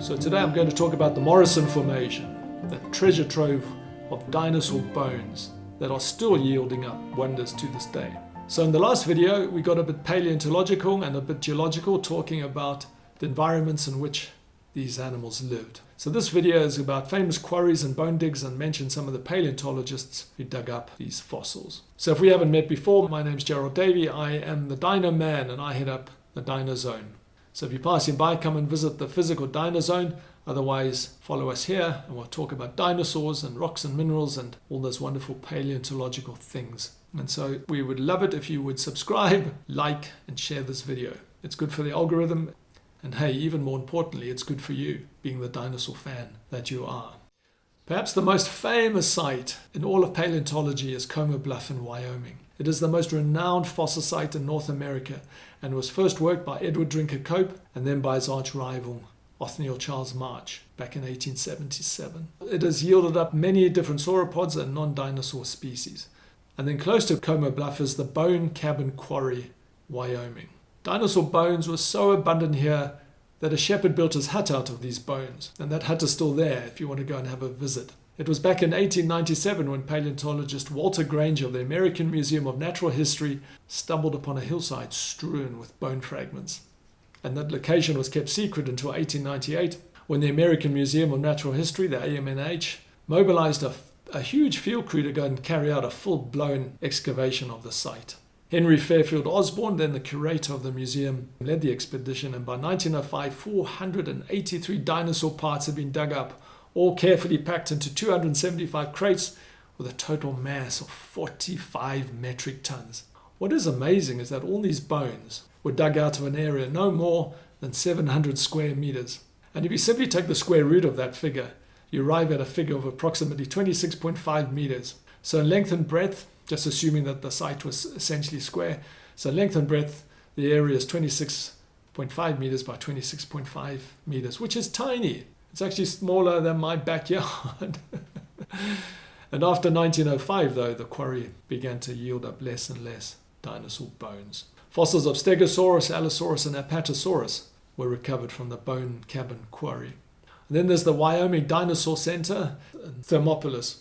So today I'm going to talk about the Morrison Formation, the treasure trove of dinosaur bones that are still yielding up wonders to this day. So in the last video we got a bit paleontological and a bit geological, talking about the environments in which these animals lived. So this video is about famous quarries and bone digs, and mention some of the paleontologists who dug up these fossils. So if we haven't met before, my name's Gerald Davey. I am the Dino Man and I head up the Dino Zone. So if you're passing by, come and visit the physical Dino Zone. Otherwise, follow us here and we'll talk about dinosaurs and rocks and minerals and all those wonderful paleontological things. And so we would love it if you would subscribe, like, and share this video. It's good for the algorithm. And hey, even more importantly, it's good for you, being the dinosaur fan that you are. Perhaps the most famous site in all of paleontology is Bluff in Wyoming. It is the most renowned fossil site in North America and was first worked by Edward Drinker Cope and then by his arch rival, Othniel Charles March, back in 1877. It has yielded up many different sauropods and non-dinosaur species. And then close to Bluff is the Bone Cabin Quarry, Wyoming. Dinosaur bones were so abundant here that a shepherd built his hut out of these bones, and that hut is still there if you want to go and have a visit. It was back in 1897 when paleontologist Walter Granger of the American Museum of Natural History stumbled upon a hillside strewn with bone fragments. And that location was kept secret until 1898, when the American Museum of Natural History, the AMNH, mobilized a huge field crew to go and carry out a full-blown excavation of the site. Henry Fairfield Osborne, then the curator of the museum, led the expedition, and by 1905, 483 dinosaur parts had been dug up, all carefully packed into 275 crates with a total mass of 45 metric tons. What is amazing is that all these bones were dug out of an area no more than 700 square meters. And if you simply take the square root of that figure, you arrive at a figure of approximately 26.5 meters. So in length and breadth, just assuming that the site was essentially square, so length and breadth, the area is 26.5 meters by 26.5 meters, which is tiny. It's actually smaller than my backyard. And after 1905, though, the quarry began to yield up less and less dinosaur bones. Fossils of Stegosaurus, Allosaurus, and Apatosaurus were recovered from the Bone Cabin Quarry. And then there's the Wyoming Dinosaur Center in Thermopolis.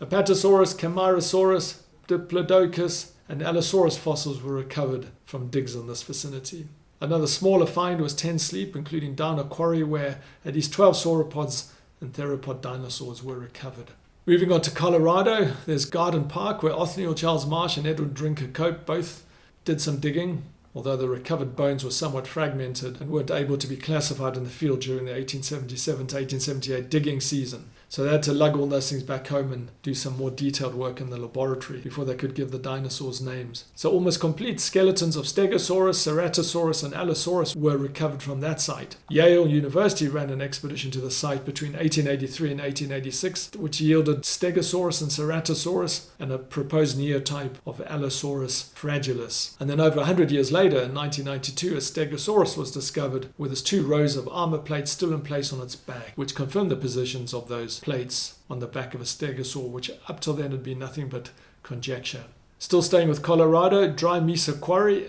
Apatosaurus, Camarasaurus, Diplodocus, and Allosaurus fossils were recovered from digs in this vicinity. Another smaller find was Ten Sleep, including down a quarry where at least 12 sauropods and theropod dinosaurs were recovered. Moving on to Colorado, there's Garden Park, where Othniel Charles Marsh and Edward Drinker Cope both did some digging, although the recovered bones were somewhat fragmented and weren't able to be classified in the field during the 1877 to 1878 digging season. So they had to lug all those things back home and do some more detailed work in the laboratory before they could give the dinosaurs names. So almost complete skeletons of Stegosaurus, Ceratosaurus, and Allosaurus were recovered from that site. Yale University ran an expedition to the site between 1883 and 1886, which yielded Stegosaurus and Ceratosaurus and a proposed neotype of Allosaurus fragilis. And then over 100 years later, in 1992, a Stegosaurus was discovered with its 2 rows of armor plates still in place on its back, which confirmed the positions of those plates on the back of a stegosaur, which up till then had been nothing but conjecture. Still staying with Colorado, Dry Mesa Quarry.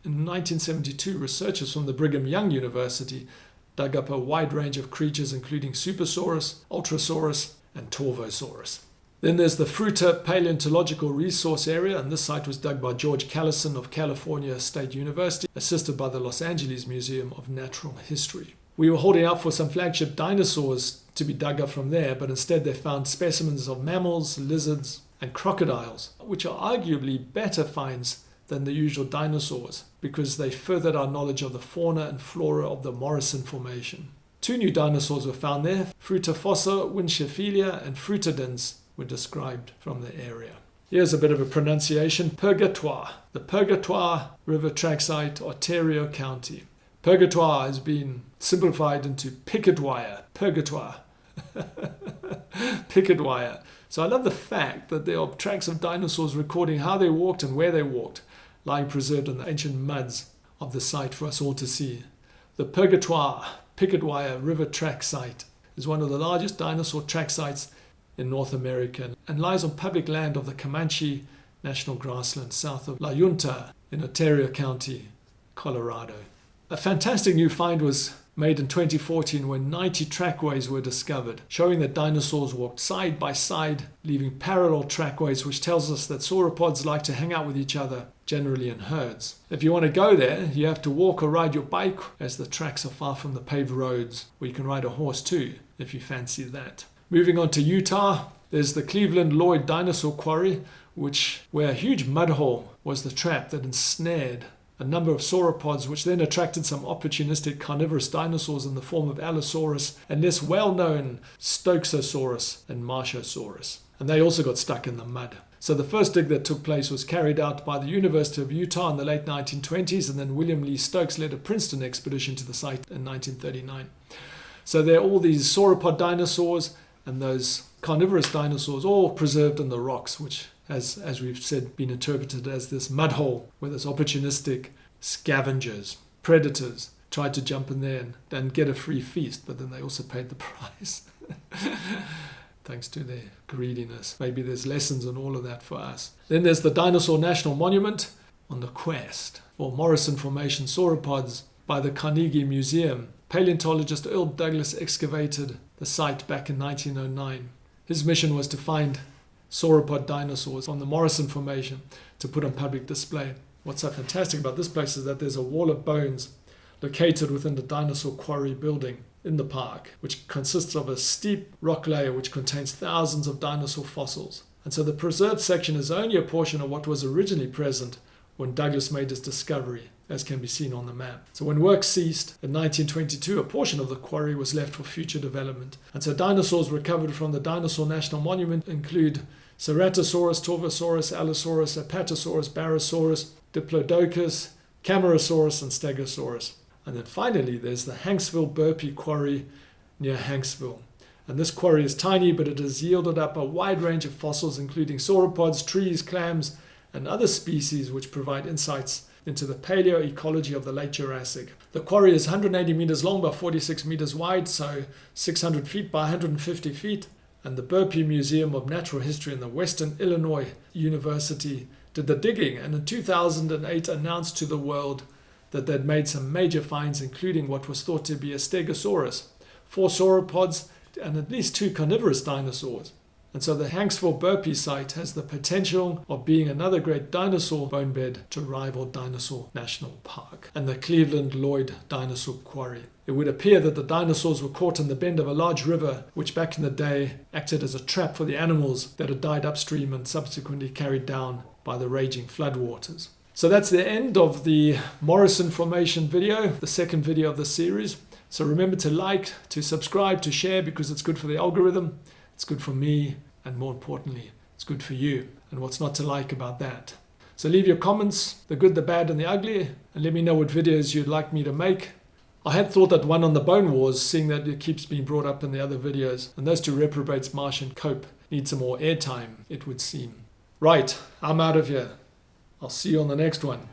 In 1972, researchers from the Brigham Young University dug up a wide range of creatures including Supersaurus, Ultrasaurus, and Torvosaurus. Then there's the Fruita Paleontological Resource Area, and this site was dug by George Callison of California State University, assisted by the Los Angeles Museum of Natural History. We were holding out for some flagship dinosaurs to be dug up from there, but instead they found specimens of mammals, lizards, and crocodiles, which are arguably better finds than the usual dinosaurs because they furthered our knowledge of the fauna and flora of the Morrison Formation. 2 new dinosaurs were found there. Frutifossa winchephilia and Frutidens were described from the area. Here's a bit of a pronunciation. Purgatoire. The Purgatoire River track site, Ontario County. Purgatoire has been simplified into picket wire. Purgatoire. Picket wire. So I love the fact that there are tracks of dinosaurs recording how they walked and where they walked, lying preserved in the ancient muds of the site for us all to see. The Purgatoire Picket Wire River Track Site is one of the largest dinosaur track sites in North America and lies on public land of the Comanche National Grassland south of La Junta in Ontario County, Colorado. A fantastic new find was made in 2014 when 90 trackways were discovered, showing that dinosaurs walked side by side, leaving parallel trackways, which tells us that sauropods like to hang out with each other, generally in herds. If you want to go there, you have to walk or ride your bike, as the tracks are far from the paved roads, or you can ride a horse too, if you fancy that. Moving on to Utah, there's the Cleveland Lloyd Dinosaur Quarry, where a huge mud hole was the trap that ensnared a number of sauropods, which then attracted some opportunistic carnivorous dinosaurs in the form of Allosaurus and less well-known Stoxosaurus and Marchosaurus. And they also got stuck in the mud. So the first dig that took place was carried out by the University of Utah in the late 1920s, and then William Lee Stokes led a Princeton expedition to the site in 1939. So there are all these sauropod dinosaurs and those carnivorous dinosaurs all preserved in the rocks, which has, as we've said, been interpreted as this mud hole where those opportunistic scavengers, predators, tried to jump in there and get a free feast, but then they also paid the price. Thanks to their greediness. Maybe there's lessons in all of that for us. Then there's the Dinosaur National Monument on the quest for Morrison Formation sauropods by the Carnegie Museum. Paleontologist Earl Douglas excavated the site back in 1909. His mission was to find sauropod dinosaurs on the Morrison Formation to put on public display. What's so fantastic about this place is that there's a wall of bones located within the dinosaur quarry building in the park, which consists of a steep rock layer which contains thousands of dinosaur fossils. And so the preserved section is only a portion of what was originally present when Douglas made his discovery, as can be seen on the map. So when work ceased in 1922, a portion of the quarry was left for future development. And so dinosaurs recovered from the Dinosaur National Monument include Ceratosaurus, Torvosaurus, Allosaurus, Apatosaurus, Barosaurus, Diplodocus, Camarasaurus, and Stegosaurus. And then finally, there's the Hanksville Burpee Quarry near Hanksville. And this quarry is tiny, but it has yielded up a wide range of fossils, including sauropods, trees, clams, and other species which provide insights into the palaeo-ecology of the late Jurassic. The quarry is 180 meters long by 46 meters wide, so 600 feet by 150 feet. And the Burpee Museum of Natural History in the Western Illinois University did the digging, and in 2008 announced to the world that they'd made some major finds, including what was thought to be a Stegosaurus, 4 sauropods, and at least 2 carnivorous dinosaurs. And so the Hanksville Burpee site has the potential of being another great dinosaur bone bed to rival Dinosaur National Park and the Cleveland Lloyd Dinosaur Quarry. It would appear that the dinosaurs were caught in the bend of a large river, which back in the day acted as a trap for the animals that had died upstream and subsequently carried down by the raging floodwaters. So that's the end of the Morrison Formation video, the second video of the series. So remember to like, to subscribe, to share, because it's good for the algorithm, it's good for me, and more importantly, it's good for you. And what's not to like about that? So leave your comments, the good, the bad, and the ugly, and let me know what videos you'd like me to make. I had thought that one on the bone wars, seeing that it keeps being brought up in the other videos, and those 2 reprobates, Marsh and Cope, need some more airtime, it would seem. Right, I'm out of here. I'll see you on the next one.